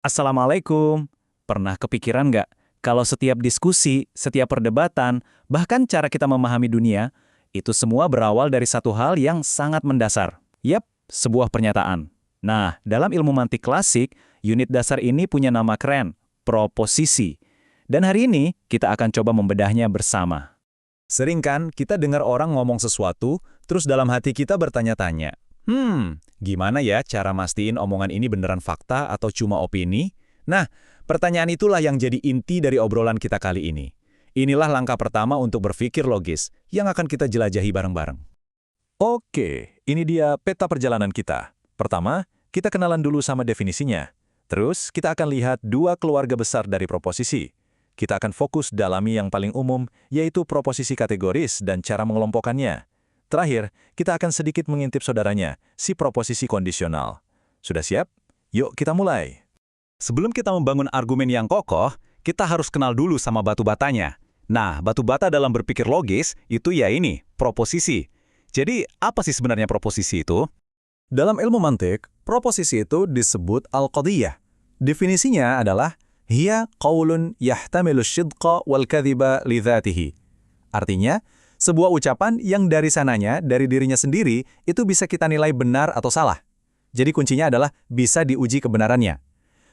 Assalamualaikum. Pernah kepikiran nggak kalau setiap diskusi, setiap perdebatan, bahkan cara kita memahami dunia, itu semua berawal dari satu hal yang sangat mendasar. Yap, sebuah pernyataan. Nah, dalam ilmu mantik klasik, unit dasar ini punya nama keren, proposisi. Dan hari ini, kita akan coba membedahnya bersama. Sering kan kita dengar orang ngomong sesuatu, terus dalam hati kita bertanya-tanya, gimana ya cara mastiin omongan ini beneran fakta atau cuma opini? Nah, pertanyaan itulah yang jadi inti dari obrolan kita kali ini. Inilah langkah pertama untuk berpikir logis, yang akan kita jelajahi bareng-bareng. Oke, ini dia peta perjalanan kita. Pertama, kita kenalan dulu sama definisinya. Terus, kita akan lihat dua keluarga besar dari proposisi. Kita akan fokus dalami yang paling umum, yaitu proposisi kategoris dan cara mengelompokkannya. Terakhir, kita akan sedikit mengintip saudaranya, si proposisi kondisional. Sudah siap? Yuk kita mulai. Sebelum kita membangun argumen yang kokoh, kita harus kenal dulu sama batu batanya. Nah, batu bata dalam berpikir logis, itu ya ini, proposisi. Jadi, apa sih sebenarnya proposisi itu? Dalam ilmu mantik, proposisi itu disebut al-qadiyah. Definisinya adalah, hiya qaulun yahtamilu syidqa wal kadhiba li dhatihi. Artinya, sebuah ucapan yang dari sananya, dari dirinya sendiri, itu bisa kita nilai benar atau salah. Jadi kuncinya adalah bisa diuji kebenarannya.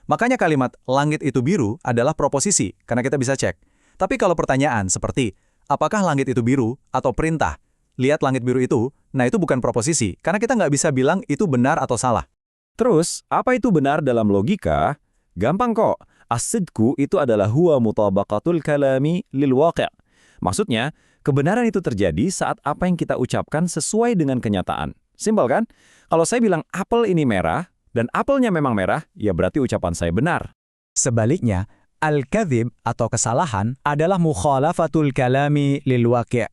Makanya kalimat langit itu biru adalah proposisi, karena kita bisa cek. Tapi kalau pertanyaan seperti, apakah langit itu biru atau perintah? Lihat langit biru itu, nah itu bukan proposisi, karena kita nggak bisa bilang itu benar atau salah. Terus, apa itu benar dalam logika? Gampang kok. As-sidku itu adalah huwa mutabaqatul kalami lil waqi'. Maksudnya, kebenaran itu terjadi saat apa yang kita ucapkan sesuai dengan kenyataan. Simpel kan? Kalau saya bilang apel ini merah, dan apelnya memang merah, ya berarti ucapan saya benar. Sebaliknya, al-kadhib atau kesalahan adalah mukhalafatul kalami lil waqi'.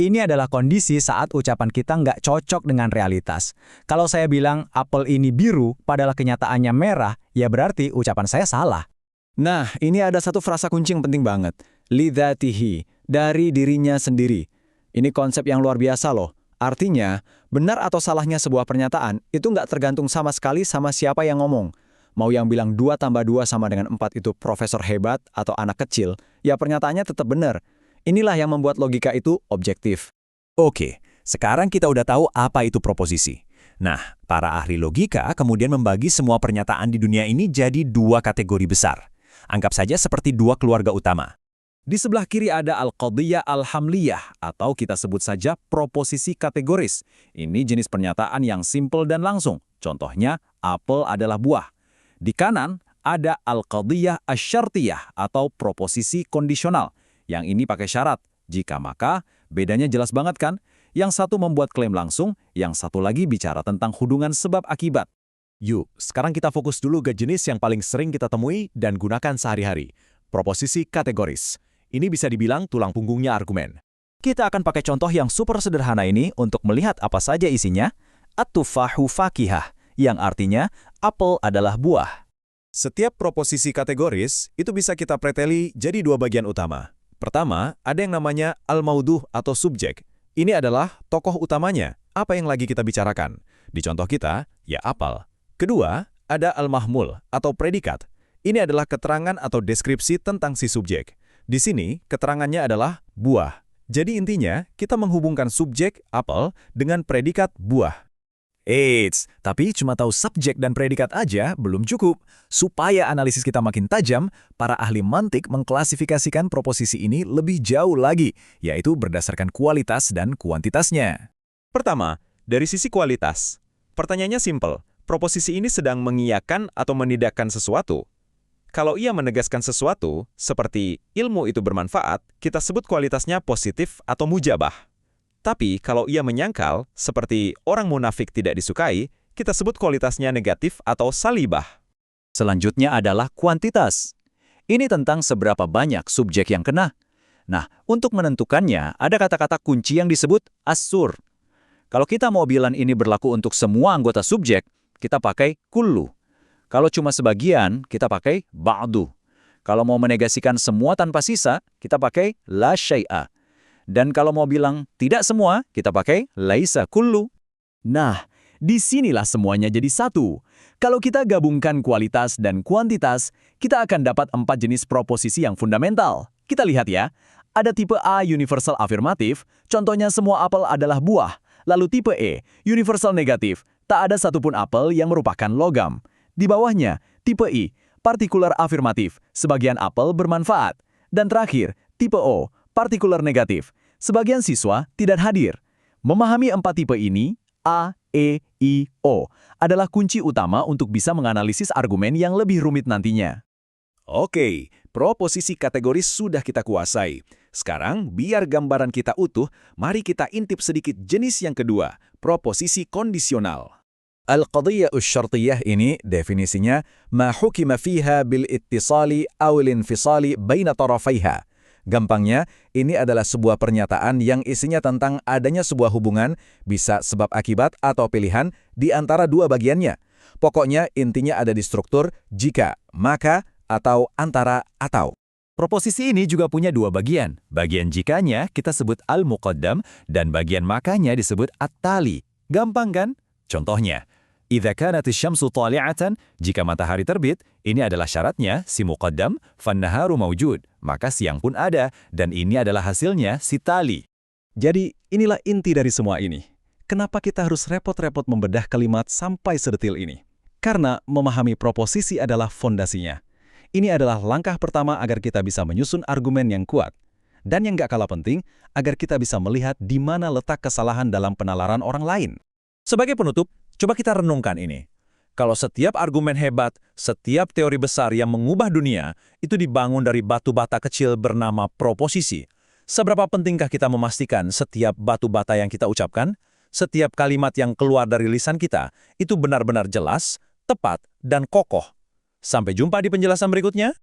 Ini adalah kondisi saat ucapan kita nggak cocok dengan realitas. Kalau saya bilang apel ini biru, padahal kenyataannya merah, ya berarti ucapan saya salah. Nah, ini ada satu frasa kunci yang penting banget. Lidzatihi, dari dirinya sendiri. Ini konsep yang luar biasa loh. Artinya, benar atau salahnya sebuah pernyataan itu nggak tergantung sama sekali sama siapa yang ngomong. Mau yang bilang 2 tambah 2 sama dengan 4 itu profesor hebat atau anak kecil, ya pernyataannya tetap benar. Inilah yang membuat logika itu objektif. Oke, sekarang kita udah tahu apa itu proposisi. Nah, para ahli logika kemudian membagi semua pernyataan di dunia ini jadi 2 kategori besar. Anggap saja seperti 2 keluarga utama. Di sebelah kiri ada al-qadiyah al-hamliyah, atau kita sebut saja proposisi kategoris. Ini jenis pernyataan yang simpel dan langsung. Contohnya, apel adalah buah. Di kanan ada al-qadiyah asy-syartiyah, atau proposisi kondisional. Yang ini pakai syarat. Jika maka, bedanya jelas banget kan? Yang satu membuat klaim langsung, yang satu lagi bicara tentang hubungan sebab akibat. Yuk, sekarang kita fokus dulu ke jenis yang paling sering kita temui dan gunakan sehari-hari. Proposisi kategoris. Ini bisa dibilang tulang punggungnya argumen. Kita akan pakai contoh yang super sederhana ini untuk melihat apa saja isinya. At-tufahu fakihah, yang artinya apel adalah buah. Setiap proposisi kategoris itu bisa kita preteli jadi 2 bagian utama. Pertama, ada yang namanya al-mauduh atau subjek. Ini adalah tokoh utamanya, apa yang lagi kita bicarakan. Di contoh kita, ya apel. Kedua, ada al-mahmul atau predikat. Ini adalah keterangan atau deskripsi tentang si subjek. Di sini, keterangannya adalah buah. Jadi intinya, kita menghubungkan subjek, apel, dengan predikat buah. Eits, tapi cuma tahu subjek dan predikat aja belum cukup. Supaya analisis kita makin tajam, para ahli mantik mengklasifikasikan proposisi ini lebih jauh lagi, yaitu berdasarkan kualitas dan kuantitasnya. Pertama, dari sisi kualitas. Pertanyaannya simpel, proposisi ini sedang mengiyakan atau menidakkan sesuatu? Kalau ia menegaskan sesuatu, seperti ilmu itu bermanfaat, kita sebut kualitasnya positif atau mujabah. Tapi kalau ia menyangkal, seperti orang munafik tidak disukai, kita sebut kualitasnya negatif atau salibah. Selanjutnya adalah kuantitas. Ini tentang seberapa banyak subjek yang kena. Nah, untuk menentukannya, ada kata-kata kunci yang disebut as-sur. Kalau kita mau bilang ini berlaku untuk semua anggota subjek, kita pakai kullu. Kalau cuma sebagian, kita pakai ba'du. Kalau mau menegasikan semua tanpa sisa, kita pakai la syai'a. Dan kalau mau bilang tidak semua, kita pakai laisa kullu. Nah, Disinilah semuanya jadi satu. Kalau kita gabungkan kualitas dan kuantitas, kita akan dapat 4 jenis proposisi yang fundamental. Kita lihat ya. Ada tipe A universal afirmatif, contohnya semua apel adalah buah. Lalu tipe E, universal negatif, tak ada satupun apel yang merupakan logam. Di bawahnya, tipe I, partikular afirmatif, sebagian apel bermanfaat. Dan terakhir, tipe O, partikular negatif, sebagian siswa tidak hadir. Memahami 4 tipe ini, A, E, I, O, adalah kunci utama untuk bisa menganalisis argumen yang lebih rumit nantinya. Oke, proposisi kategoris sudah kita kuasai. Sekarang, biar gambaran kita utuh, mari kita intip sedikit jenis yang kedua, proposisi kondisional. Al-qadiyya asy-syartiyyah ini definisinya ma hukima fiha bil ittisali aw al-infisali baina tarafaiha. Gampangnya, ini adalah sebuah pernyataan yang isinya tentang adanya sebuah hubungan, bisa sebab akibat atau pilihan di antara dua bagiannya. Pokoknya intinya ada di struktur jika, maka, atau antara atau. Proposisi ini juga punya dua bagian. Bagian jikanya kita sebut al-muqaddam dan bagian makanya disebut at-tali. Gampang kan? Contohnya, idza kanat asy-syamsu tali'atan, jika matahari terbit, ini adalah syaratnya si muqaddam fan-naharu maujud, maka siang pun ada dan ini adalah hasilnya si tali. Jadi, inilah inti dari semua ini. Kenapa kita harus repot-repot membedah kalimat sampai sedetil ini? Karena memahami proposisi adalah fondasinya. Ini adalah langkah pertama agar kita bisa menyusun argumen yang kuat. Dan yang gak kalah penting, agar kita bisa melihat di mana letak kesalahan dalam penalaran orang lain. Sebagai penutup, coba kita renungkan ini. Kalau setiap argumen hebat, setiap teori besar yang mengubah dunia, itu dibangun dari batu bata kecil bernama proposisi. Seberapa pentingkah kita memastikan setiap batu bata yang kita ucapkan, setiap kalimat yang keluar dari lisan kita, itu benar-benar jelas, tepat, dan kokoh. Sampai jumpa di penjelasan berikutnya.